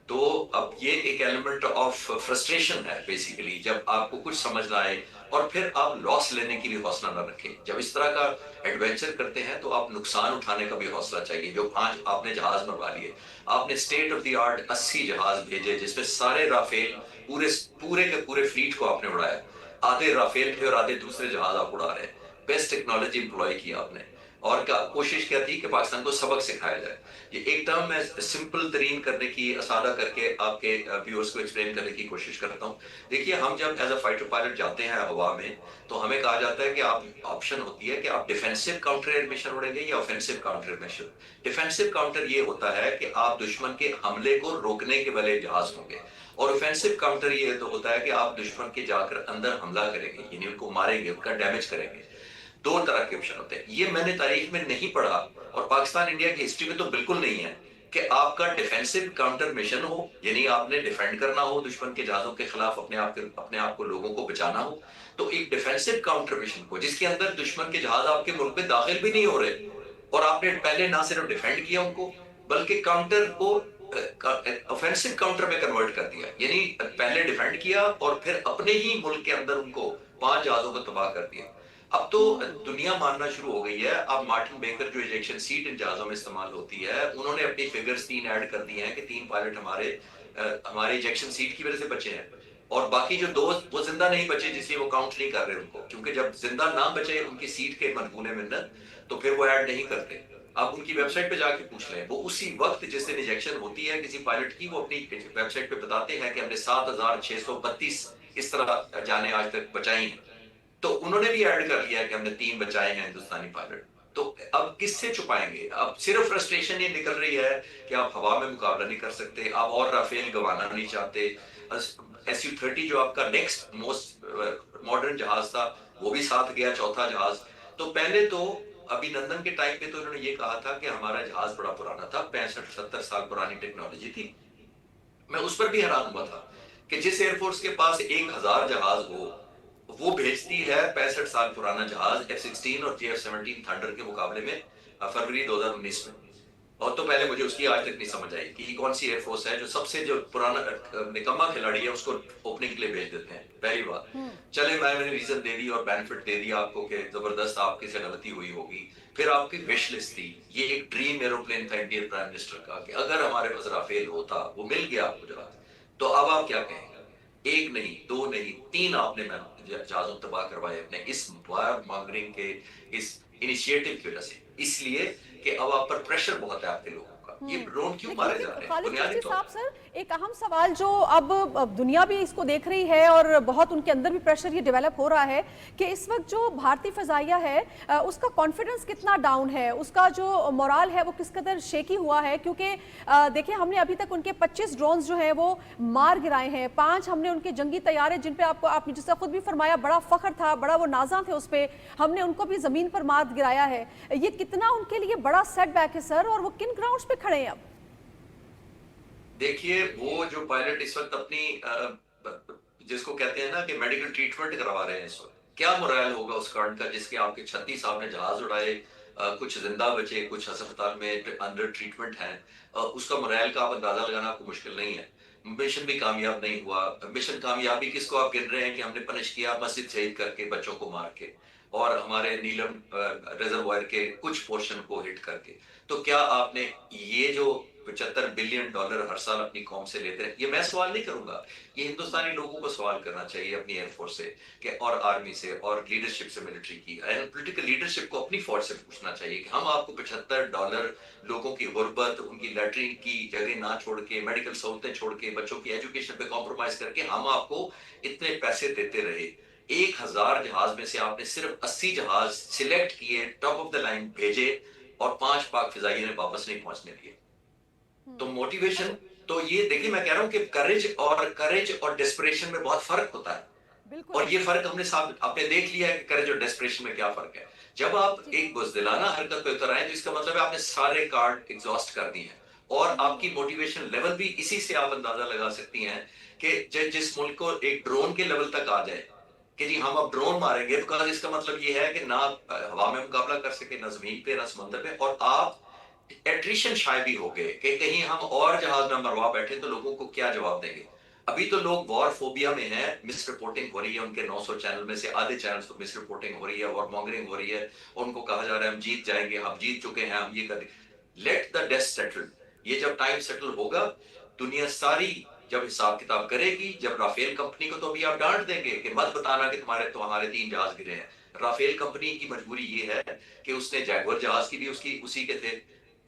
تو اب یہ ایک ایلیمنٹ آف فرسٹریشن ہے بیسیکلی، جب آپ کو کچھ سمجھ نہ آئے اور پھر آپ لاس لینے کی بھی حوصلہ نہ رکھیں۔ جب اس طرح کا ایڈونچر کرتے ہیں تو آپ نقصان اٹھانے کا بھی حوصلہ چاہیے۔ جو 5 آپ نے جہاز منگوا لیے، آپ نے اسٹیٹ آف دی آرٹ 80 جہاز بھیجے جس میں سارے رافیل پورے کے پورے فلیٹ کو آپ نے اڑایا، آدھے رافیل تھے اور آدھے دوسرے جہاز آپ اڑا رہے ہیں۔ بیسٹ ٹیکنالوجی امپلائی کی آپ نے، اور کوشش کیا تھی کہ پاکستان کو سبق سکھایا جائے۔ یہ ایک ٹرم میں سمپل ترین کرنے کی، اسادہ کر کے آپ کے ویورز کو ایکسپلین کرنے کی کوشش کرتا ہوں۔ دیکھیے، ہم جب ایز اے فائٹر پائلٹ جاتے ہیں ہوا میں تو ہمیں کہا جاتا ہے کہ آپ آپشن ہوتی ہے کہ آپ ڈیفینسو کاؤنٹر ایئر مشن اڑیں گے یا آفینسو کاؤنٹر مشن۔ ڈیفینسو کاؤنٹر یہ ہوتا ہے کہ آپ دشمن کے حملے کو روکنے کے والے جہاز ہوں گے، اور آفینسو کاؤنٹر یہ تو ہوتا ہے کہ آپ دشمن کے جا کر اندر حملہ کریں گے، یعنی ان کو ماریں گے، ان کا ڈیمیج کریں گے۔ 2 طرح کے آپشن ہوتے ہیں۔ یہ میں نے تاریخ میں نہیں پڑھا، اور پاکستان انڈیا کی ہسٹری میں تو بالکل نہیں ہے کہ آپ کا ڈیفینسو کاؤنٹر مشن ہو، یعنی آپ نے ڈیفینڈ کرنا ہو دشمن کے جہازوں کے خلاف، اپنے آپ کو لوگوں کو بچانا ہو، تو ایک ڈیفینسو کاؤنٹر مشن کو جس کے اندر دشمن کے جہاز آپ کے ملک میں داخل بھی نہیں ہو رہے، اور آپ نے پہلے نہ صرف ڈیفینڈ کیا ان کو بلکہ کاؤنٹر کو آفینسو کاؤنٹر میں کنورٹ کر دیا، یعنی پہلے ڈیفینڈ کیا اور پھر اپنے ہی ملک کے اندر ان کو 5 جہازوں کو تباہ کر دیا۔ اب تو دنیا ماننا شروع ہو گئی ہے۔ اب مارٹن بیکر جو ایجیکشن سیٹ ان جہازوں میں استعمال ہوتی ہے، انہوں نے اپنی فگرز 3 ایڈ کر دی ہیں کہ 3 پائلٹ ہمارے ایجیکشن سیٹ کی وجہ سے بچے ہیں، اور باقی جو 2 وہ زندہ نہیں بچے، جس لیے وہ کاؤنٹ نہیں کر رہے ان کو، کیونکہ جب زندہ نہ بچے ان کی سیٹ کے منقولے منت تو پھر وہ ایڈ نہیں کرتے۔ آپ ان کی ویب سائٹ پہ جا کے پوچھ لیں، وہ اسی وقت جس دن انجیکشن ہوتی ہے کسی پائلٹ کی، وہ اپنی ویب سائٹ پہ بتاتے ہیں کہ ہم نے 7632 اس طرح جانے آج تک بچائی ہیں۔ تو انہوں نے بھی ایڈ کر لیا کہ ہم نے 3 بچائے ہیں ہندوستانی پائلٹ۔ تو اب کس سے چھپائیں گے؟ اب صرف فرسٹریشن یہ نکل رہی ہے کہ آپ ہوا میں مقابلہ نہیں کر سکتے، آپ اور رافیل گوانا نہیں چاہتے۔ SU-30 جو آپ کا نیکسٹ موسٹ ماڈرن جہاز تھا وہ بھی ساتھ گیا، 4تھا جہاز۔ تو پہلے تو ابھی نندن کے ٹائم پہ تو انہوں نے یہ کہا تھا کہ ہمارا جہاز بڑا پرانا تھا، 65-70 سال پرانی ٹیکنالوجی تھی۔ میں اس پر بھی حیران ہوا تھا کہ جس ایئر فورس کے پاس 1000 جہاز ہو، وہ بھیجتی ہے 65 سال پرانا جہاز F-16 اور JF-17 تھنڈر کے مقابلے میں فروری 2019 میں۔ اور تو پہلے مجھے اس کی آج تک نہیں سمجھ آئی کہ یہ کون سی ایئر فورس ہے جو سب سے جو پرانا نکما کھلاڑی ہے اس کو اوپننگ کے لیے بھیج دیتے ہیں۔ پہلی بات چلے، میں نے ریزن دے دی اور بینیفٹ دے دیا آپ کو کہ زبردست آپ کی سے غلطی ہوئی ہوگی۔ پھر آپ کی وش لسٹ تھی، یہ ایک ڈریم ایروپلین تھا انڈین پرائم منسٹر کا کہ اگر ہمارے پاس رافیل ہوتا، وہ مل گیا آپ کو جہاز، تو اب آپ کیا کہیں گے؟ 1 نہیں، 2 نہیں، 3 آپ نے جہازوں تباہ کروائے اپنے اس وائر مانگرنگ کے اس انیشیٹو کی وجہ سے، اس لیے کہ اب آپ پر پریشر بہت ہے آپ کے لوگوں کا۔ یہ ڈرون کیوں مارے جا رہے ہیں؟ خالد بنیادی چشتی طور صاحب، سر ایک اہم سوال جو اب دنیا بھی اس کو دیکھ رہی ہے اور بہت ان کے اندر بھی پریشر یہ ڈیولپ ہو رہا ہے کہ اس وقت جو بھارتی فضائیہ ہے اس کا کانفیڈنس کتنا ڈاؤن ہے، اس کا جو مورال ہے وہ کس قدر شیکی ہوا ہے، کیونکہ دیکھیں ہم نے ابھی تک ان کے 25 ڈرونز جو ہیں وہ مار گرائے ہیں، 5 ہم نے ان کے جنگی طیارے جن پہ آپ نے جس کا خود بھی فرمایا بڑا فخر تھا، بڑا وہ نازاں تھے اس پہ، ہم نے ان کو بھی زمین پر مار گرایا ہے۔ یہ کتنا ان کے لیے بڑا سیٹ بیک ہے سر، اور وہ کن گراؤنڈز پہ کھڑے ہیں اب؟ دیکھیے، وہ جو پائلٹ اس وقت اپنی جس کو کہتے ہیں نا کہ میڈیکل ٹریٹمنٹ کروا رہے ہیں اس وقت، کیا مرائل ہوگا اس کارڈ کا جس کے آپ کے 36 آپ نے جہاز اڑائے، کچھ زندہ بچے، کچھ ہسپتال میں انڈر ٹریٹمنٹ ہیں، اس کا مرائل کا آپ اندازہ لگانا آپ کو مشکل نہیں ہے۔ مشن بھی کامیاب نہیں ہوا۔ مشن کامیابی کس کو آپ گن رہے ہیں کہ ہم نے پنش کیا مسجد شہید کر کے، بچوں کو مار کے، اور ہمارے نیلم ریزروائر کے کچھ پورشن کو ہٹ کر کے؟ تو کیا آپ نے یہ جو $75 बिलियन हर साल अपनी कौम से लेते हैं, ये मैं सवाल नहीं करूंगा, ये हिंदुस्तानी लोगों को सवाल करना चाहिए अपनी एयरफोर्स से कि और आर्मी से और लीडरशिप से, मिलिट्री की एंड पॉलिटिकल लीडरशिप को अपनी फौज से पूछना चाहिए कि हम आपको $75 लोगों की गुर्बत, उनकी लैट्रिन की जगह ना छोड़ के, मेडिकल सहूलतें छोड़ के, बच्चों की एजुकेशन पे कॉम्प्रोमाइज करके हम आपको इतने पैसे देते रहे। 1000 जहाज में से आपने सिर्फ 80 जहाज सिलेक्ट किए, टॉप ऑफ द लाइन भेजे और 5 पाक फिजाइये ने वापस नहीं पहुंचने दिए। तो मोटिवेशन, तो ये देखिए मैं कह रहा हूं कि करेज और डेस्परेशन में बहुत फर्क होता है, और ये फर्क आपने देख लिया है कि करेज और डेस्परेशन में क्या फर्क है। जब आप एक बुज़दिलाना हरकत पे उतर आए तो इसका मतलब है आपने सारे कार्ड एग्जॉस्ट कर दिए हैं, और आपकी मोटिवेशन लेवल भी इसी से आप अंदाजा लगा सकती हैं कि जिस मुल्क को एक ड्रोन के लेवल तक आ जाए कि जी हम अब ड्रोन मारेंगे, बिकॉज इसका मतलब ये है कि ना हवा में मुकाबला कर सके, ना जमीन पे, ना समंदर पे, और आप एट्रिशन शायद भी हो गए कि कहीं हम और जहाज में मरवा बैठे तो लोगों को क्या जवाब देंगे। अभी तो लोग वॉर फोबिया में हैं, मिस रिपोर्टिंग हो रही है, उनके 900 चैनल में से आधे चैनल को मिस रिपोर्टिंग हो रही है, वॉर मॉन्गरिंग हो रही है, उनको कहा जा रहा है हम जीत जाएंगे, हम जीत चुके हैं, हम ये कर। लेट द डस्ट सेटल, ये जब टाइम सेटल होगा, दुनिया सारी जब हिसाब किताब करेगी, जब राफेल कंपनी को तो अभी आप डांट देंगे कि मत बताना कि तुम्हारे 3 जहाज गिरे हैं। राफेल कंपनी की मजबूरी ये है कि उसने जैगुआर जहाज की भी उसी के थे,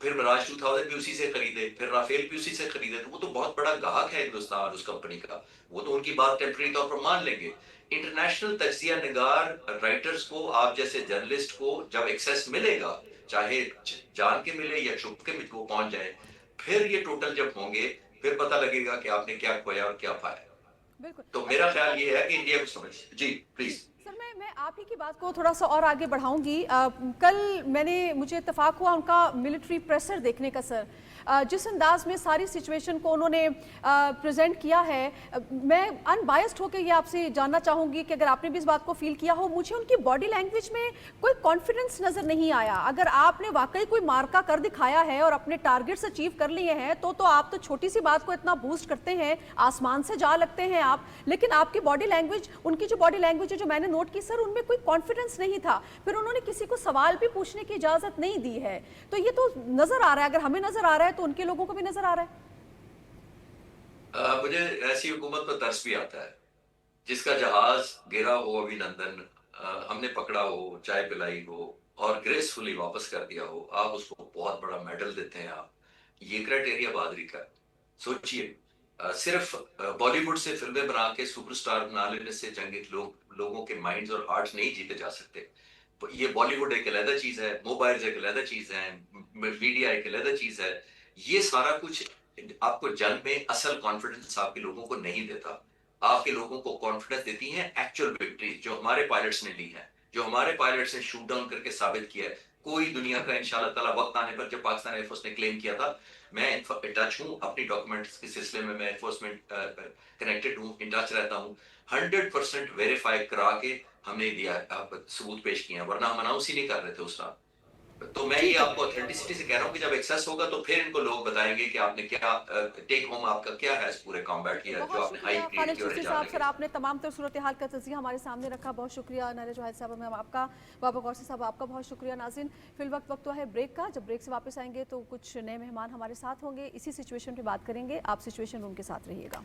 फिर मिराज 2000 भी उसी से खरीदे, फिर राफेल भी उसी से खरीदे, तो वो तो बहुत बड़ा गाहक है हिंदुस्तान उस कंपनी का, वो तो उनकी बात टेम्पररी तौर पर मान लेंगे। इंटरनेशनल तज्जिया निगार राइटर्स को, आप जैसे जर्नलिस्ट को जब एक्सेस मिलेगा, चाहे जान के मिले या छुप के वो पहुंच जाए, फिर ये टोटल जब होंगे फिर पता लगेगा कि आपने क्या खोया और क्या पाया। तो मेरा ख्याल ये है कि इंडिया को समझ। जी प्लीज सर, मैं आप ही की बात को थोड़ा सा और आगे बढ़ाऊंगी। कल मुझे इत्तेफाक हुआ उनका मिलिट्री प्रेसर देखने का सर, जिस अंदाज में सारी सिचुएशन को उन्होंने प्रेजेंट किया है, मैं अनबायस्ड होकर ये आपसे जानना चाहूँगी कि अगर आपने भी इस बात को फील किया हो, मुझे उनकी बॉडी लैंग्वेज में कोई कॉन्फिडेंस नज़र नहीं आया। अगर आपने वाकई कोई मार्का कर दिखाया है और अपने टारगेट्स अचीव कर लिए हैं तो आप तो छोटी सी बात को इतना बूस्ट करते हैं, आसमान से जा लगते हैं आप, लेकिन आपकी बॉडी लैंग्वेज, उनकी जो बॉडी लैंग्वेज है जो मैंने नोट की सर, उनमें कोई कॉन्फिडेंस नहीं था। फिर उन्होंने किसी को सवाल भी पूछने की इजाज़त नहीं दी है, तो ये तो नज़र आ रहा है, अगर हमें नज़र आ रहा है तो उनके लोगों को भी नजर आ रहा है। मुझे ऐसी हुकूमत पर तरस भी आता है जिसका जहाज गिरा हो अभिनंदन, हमने पकड़ा हो, चाय पिलाई हो और ग्रेसफुली वापस कर दिया हो, आप उसको बहुत बड़ा मेडल देते हैं। आप ये क्राइटेरिया बहादुरी का सोचिए। सिर्फ बॉलीवुड से फिल्में बना के सुपरस्टार बना लेने से जंग लोगों के माइंड्स और हार्ट्स नहीं जीते जा सकते। ये बॉलीवुड एक अलग चीज है, मोबाइल एक अलग चीज है, मीडिया एक अलग चीज है। ये सारा कुछ आपको जंग में असल कॉन्फिडेंस आपके लोगों को नहीं देता। आपके लोगों को कॉन्फिडेंस देती है एक्चुअल विक्ट्री जो हमारे पायलट्स ने ली है, जो हमारे पायलट्स ने शूट डाउन करके साबित किया है। कोई दुनिया का इंशाल्लाह ताला वक्त आने पर, जब पाकिस्तान एयरफोर्स ने क्लेम किया था, मैं टच हूँ अपनी डॉक्यूमेंट्स के सिलसिले में, मैं एयरफोर्स में कनेक्टेड हूँ, इन टच रहता हूँ, 100% वेरीफाई करा के हमने दिया, सबूत पेश किए, वरना हम अनाउंस ही नहीं कर रहे थे उस रात। तो मैं ये आपको ऑथेंटिसिटी से कह रहा हूँ कि जब एक्सेस होगा तो फिर इनको लोग बताएंगे कि आपने क्या टेक होम आपका क्या है इस पूरे कॉम्बैट किया जो आपने हाई क्रिएट किया। सर, आपने तमाम तर सूरत हाल का तज़किया हमारे सामने रखा, बहुत शुक्रिया। नारे जोहैद साहब, मैं आपका, बाबा गौसी साहब आपका बहुत शुक्रिया। नाज़रीन, फिल वक्त तो है ब्रेक का, जब ब्रेक से वापस आएंगे तो कुछ नए मेहमान हमारे साथ होंगे, इसी सिचुएशन पर बात करेंगे। आप सिचुएशन रूम के साथ रहिएगा।